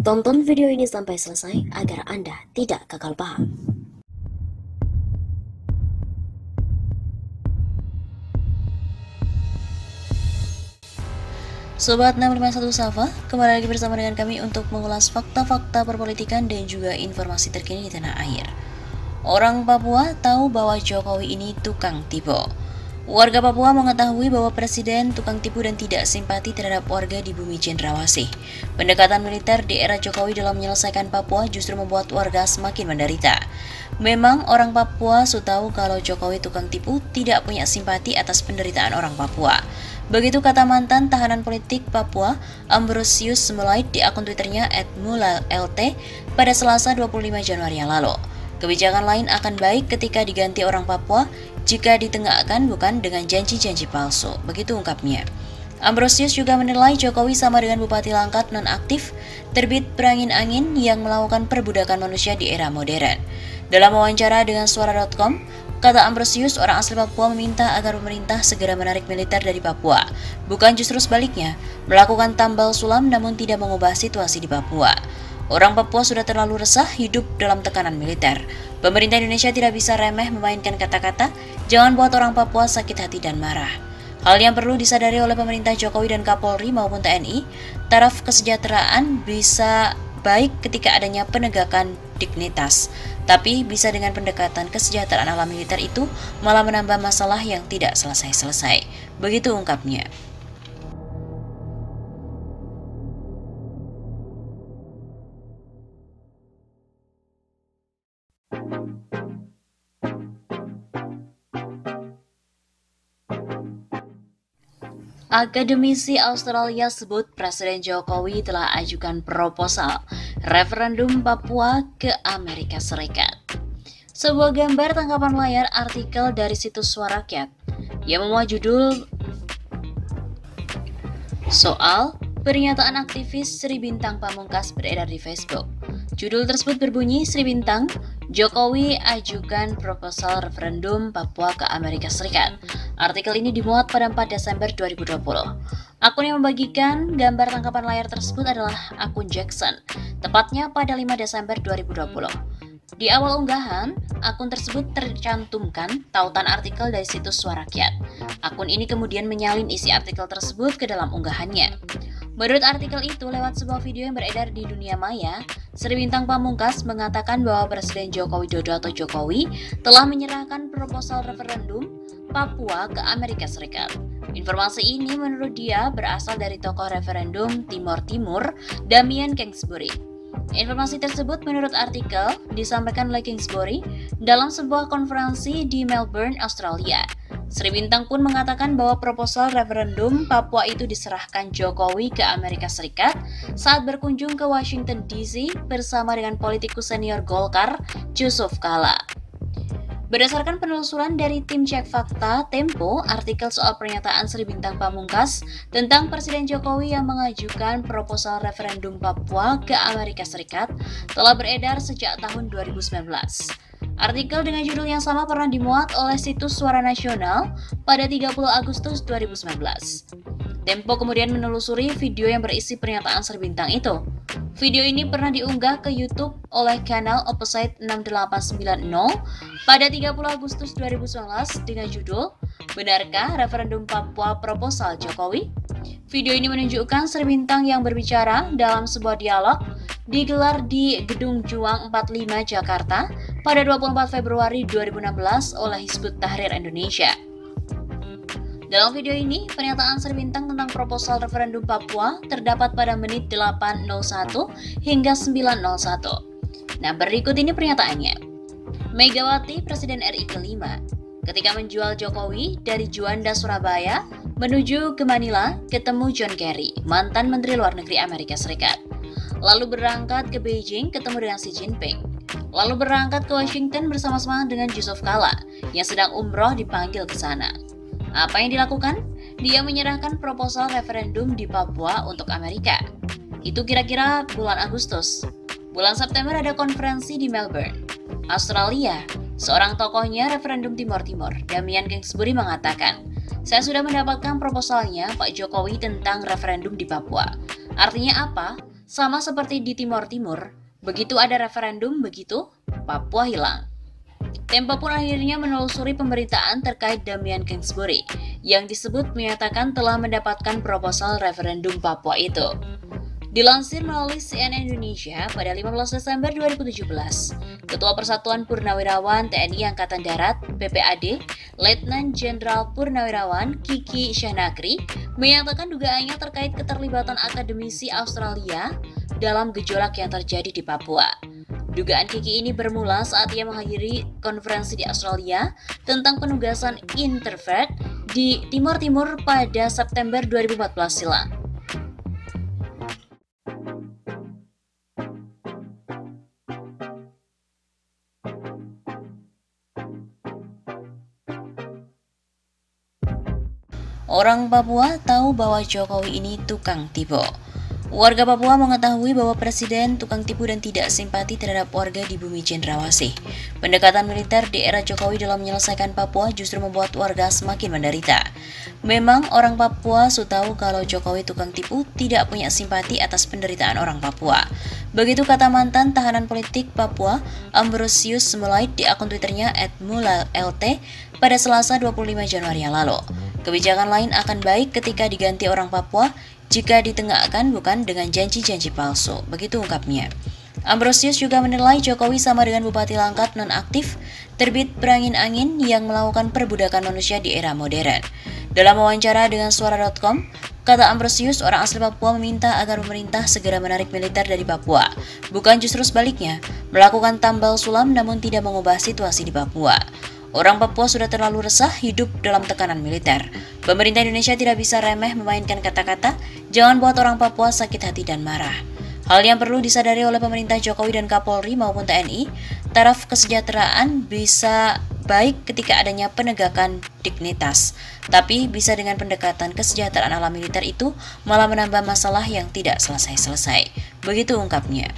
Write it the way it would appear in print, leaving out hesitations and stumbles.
Tonton video ini sampai selesai agar Anda tidak gagal paham. Sobat 651 Safa, kembali lagi bersama dengan kami untuk mengulas fakta-fakta perpolitikan dan juga informasi terkini di tanah air. Orang Papua tahu bahwa Jokowi ini tukang tipu. Warga Papua mengetahui bahwa Presiden tukang tipu dan tidak simpati terhadap warga di bumi Cendrawasih. Pendekatan militer di era Jokowi dalam menyelesaikan Papua justru membuat warga semakin menderita. Memang orang Papua sudah tahu kalau Jokowi tukang tipu tidak punya simpati atas penderitaan orang Papua. Begitu kata mantan tahanan politik Papua, Ambrosius Sumulait di akun Twitternya @mulalt pada Selasa 25 Januari yang lalu. Kebijakan lain akan baik ketika diganti orang Papua jika ditengahkan bukan dengan janji-janji palsu, begitu ungkapnya. Ambrosius juga menilai Jokowi sama dengan Bupati Langkat nonaktif terbit berangin-angin yang melakukan perbudakan manusia di era modern. Dalam wawancara dengan Suara.com, kata Ambrosius, orang asli Papua meminta agar pemerintah segera menarik militer dari Papua, bukan justru sebaliknya, melakukan tambal sulam namun tidak mengubah situasi di Papua. Orang Papua sudah terlalu resah hidup dalam tekanan militer. Pemerintah Indonesia tidak bisa remeh memainkan kata-kata, jangan buat orang Papua sakit hati dan marah. Hal yang perlu disadari oleh pemerintah Jokowi dan Kapolri maupun TNI, taraf kesejahteraan bisa baik ketika adanya penegakan dignitas, tapi bisa dengan pendekatan kesejahteraan ala militer itu malah menambah masalah yang tidak selesai-selesai. Begitu ungkapnya. Akademisi Australia sebut Presiden Jokowi telah ajukan proposal referendum Papua ke Amerika Serikat. Sebuah gambar tangkapan layar artikel dari situs Suara Rakyat yang memuat judul soal pernyataan aktivis Sri Bintang Pamungkas beredar di Facebook. Judul tersebut berbunyi, Sri Bintang, Jokowi ajukan proposal referendum Papua ke Amerika Serikat. Artikel ini dimuat pada 4 Desember 2020. Akun yang membagikan gambar tangkapan layar tersebut adalah akun Jackson, tepatnya pada 5 Desember 2020. Di awal unggahan, akun tersebut tercantumkan tautan artikel dari situs Suara Rakyat. Akun ini kemudian menyalin isi artikel tersebut ke dalam unggahannya. Menurut artikel itu, lewat sebuah video yang beredar di dunia maya, Sri Bintang Pamungkas mengatakan bahwa Presiden Joko Widodo atau Jokowi telah menyerahkan proposal referendum Papua ke Amerika Serikat. Informasi ini menurut dia berasal dari tokoh referendum Timor Timur, Damian Kingsbury. Informasi tersebut menurut artikel disampaikan oleh Kingsbury dalam sebuah konferensi di Melbourne, Australia. Sri Bintang pun mengatakan bahwa proposal referendum Papua itu diserahkan Jokowi ke Amerika Serikat saat berkunjung ke Washington DC bersama dengan politikus senior Golkar, Yusuf Kala. Berdasarkan penelusuran dari tim cek fakta Tempo, artikel soal pernyataan Sri Bintang Pamungkas tentang Presiden Jokowi yang mengajukan proposal referendum Papua ke Amerika Serikat telah beredar sejak tahun 2019. Artikel dengan judul yang sama pernah dimuat oleh situs Suara Nasional pada 30 Agustus 2019. Tempo kemudian menelusuri video yang berisi pernyataan Sri Bintang itu. Video ini pernah diunggah ke YouTube oleh kanal Opposite 6890 pada 30 Agustus 2019 dengan judul Benarkah Referendum Papua Proposal Jokowi? Video ini menunjukkan Sri Bintang yang berbicara dalam sebuah dialog digelar di Gedung Juang 45 Jakarta pada 24 Februari 2016 oleh Hizbut Tahrir Indonesia. Dalam video ini, pernyataan Sri Bintang tentang proposal referendum Papua terdapat pada menit 8.01 hingga 9.01. Nah, berikut ini pernyataannya. Megawati, Presiden RI kelima, ketika menjual Jokowi dari Juanda, Surabaya, menuju ke Manila, ketemu John Kerry, mantan Menteri Luar Negeri Amerika Serikat. Lalu berangkat ke Beijing, ketemu dengan Xi Jinping. Lalu berangkat ke Washington bersama-sama dengan Yusuf Kala, yang sedang umroh dipanggil ke sana. Apa yang dilakukan? Dia menyerahkan proposal referendum di Papua untuk Amerika. Itu kira-kira bulan Agustus. Bulan September ada konferensi di Melbourne, Australia. Seorang tokohnya referendum Timor Timur, Damian Kingsbury mengatakan, saya sudah mendapatkan proposalnya Pak Jokowi tentang referendum di Papua. Artinya apa? Sama seperti di Timor Timur, begitu ada referendum, begitu Papua hilang. Tempo pun akhirnya menelusuri pemberitaan terkait Damian Kingsbury yang disebut menyatakan telah mendapatkan proposal referendum Papua itu. Dilansir melalui CNN Indonesia pada 15 Desember 2017, Ketua Persatuan Purnawirawan TNI Angkatan Darat (PPAD), Letnan Jenderal Purnawirawan Kiki Syahnagri menyatakan dugaannya terkait keterlibatan akademisi Australia dalam gejolak yang terjadi di Papua. Dugaan Kiki ini bermula saat ia menghadiri konferensi di Australia tentang penugasan Interfed di Timor Timur pada September 2014 silam. Orang Papua tahu bahwa Jokowi ini tukang tipu. Warga Papua mengetahui bahwa Presiden tukang tipu dan tidak simpati terhadap warga di bumi Cendrawasih. Pendekatan militer di era Jokowi dalam menyelesaikan Papua justru membuat warga semakin menderita. Memang orang Papua sudah tahu kalau Jokowi tukang tipu tidak punya simpati atas penderitaan orang Papua. Begitu kata mantan tahanan politik Papua, Ambrosius Mulait di akun Twitternya @mulalt pada Selasa 25 Januari yang lalu. Kebijakan lain akan baik ketika diganti orang Papua jika ditengahkan bukan dengan janji-janji palsu, begitu ungkapnya. Ambrosius juga menilai Jokowi sama dengan Bupati Langkat nonaktif terbit berangin angin yang melakukan perbudakan manusia di era modern. Dalam wawancara dengan Suara.com, kata Ambrosius, orang asli Papua meminta agar pemerintah segera menarik militer dari Papua, bukan justru sebaliknya, melakukan tambal sulam namun tidak mengubah situasi di Papua. Orang Papua sudah terlalu resah hidup dalam tekanan militer. Pemerintah Indonesia tidak bisa remeh memainkan kata-kata, jangan buat orang Papua sakit hati dan marah. Hal yang perlu disadari oleh pemerintah Jokowi dan Kapolri maupun TNI, taraf kesejahteraan bisa baik ketika adanya penegakan dignitas, tapi bisa dengan pendekatan kesejahteraan ala militer itu malah menambah masalah yang tidak selesai-selesai. Begitu ungkapnya.